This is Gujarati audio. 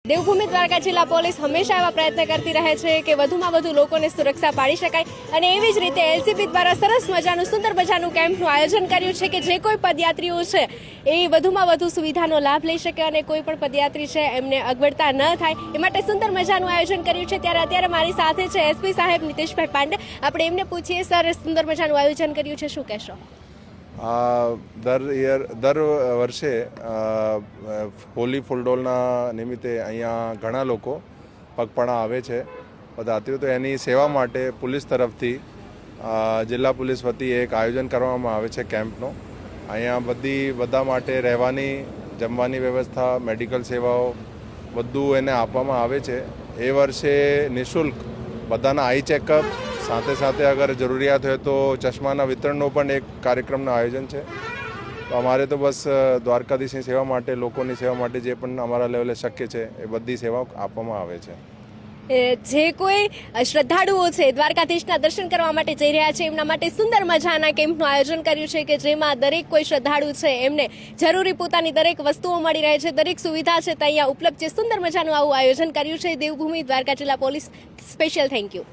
દેવભૂમિ દ્વારકા જિલ્લા પોલીસ હંમેશા એવા પ્રયત્ન કરતી રહે છે કે વધુમાં વધુ લોકોને સુરક્ષા પાડી શકાય અને એવી જ રીતે એલસીબી દ્વારા સરસ મજાનું સુંદર મજાનું કેમ્પનું આયોજન કર્યું છે કે જે કોઈ પદયાત્રીઓ છે એ વધુમાં વધુ સુવિધાનો લાભ લઈ શકે અને કોઈ પણ પદયાત્રી છે એમને અગવડતા ન થાય એ માટે સુંદર મજાનું આયોજન કર્યું છે। ત્યારે અત્યારે મારી સાથે છે એસપી સાહેબ નીતેશભાઈ પાંડે। આપણે એમને પૂછીએ, સર સુંદર મજાનું આયોજન કર્યું છે, શું કહેશો? દર વર્ષે હોલી ફૂલડોલના નિમિત્તે અહીંયા ઘણા લોકો પગપાળા આવે છે પદયાત્રીઓ, તો એની સેવા માટે પોલીસ તરફથી જિલ્લા પોલીસ વતી એક આયોજન કરવામાં આવે છે કેમ્પનો। અહીંયા બધા માટે રહેવાની, જમવાની વ્યવસ્થા, મેડિકલ સેવાઓ બધું એને આપવામાં આવે છે। એ વર્ષે નિઃશુલ્ક બધાના આઈ ચેકઅપ, સાથે સાથે અગર જરૂરિયાત હોય તો ચશ્માના વિતરણનો પણ એક કાર્યક્રમનું આયોજન છે। તો અમારે તો બસ દ્વારકાધીશની સેવા માટે, લોકોની સેવા માટે જે પણ અમારા લેવલે શક્ય છે એ બધી સેવાઓ આપવામાં આવે છે। જે કોઈ શ્રદ્ધાળુઓ છે દ્વારકાધીશના દર્શન કરવા માટે જઈ રહ્યા છે એમના માટે સુંદર મજાના કેમ્પનું આયોજન કર્યું છે કે જેમાં દરેક કોઈ શ્રદ્ધાળુ છે એમને જરૂરી પોતાની દરેક વસ્તુઓ મળી રહે છે, દરેક સુવિધા છે તે અહીંયા ઉપલબ્ધ છે। સુંદર મજાનું આવું આયોજન કર્યું છે દેવભૂમિ દ્વારકા જિલ્લા પોલીસ। Special thank you.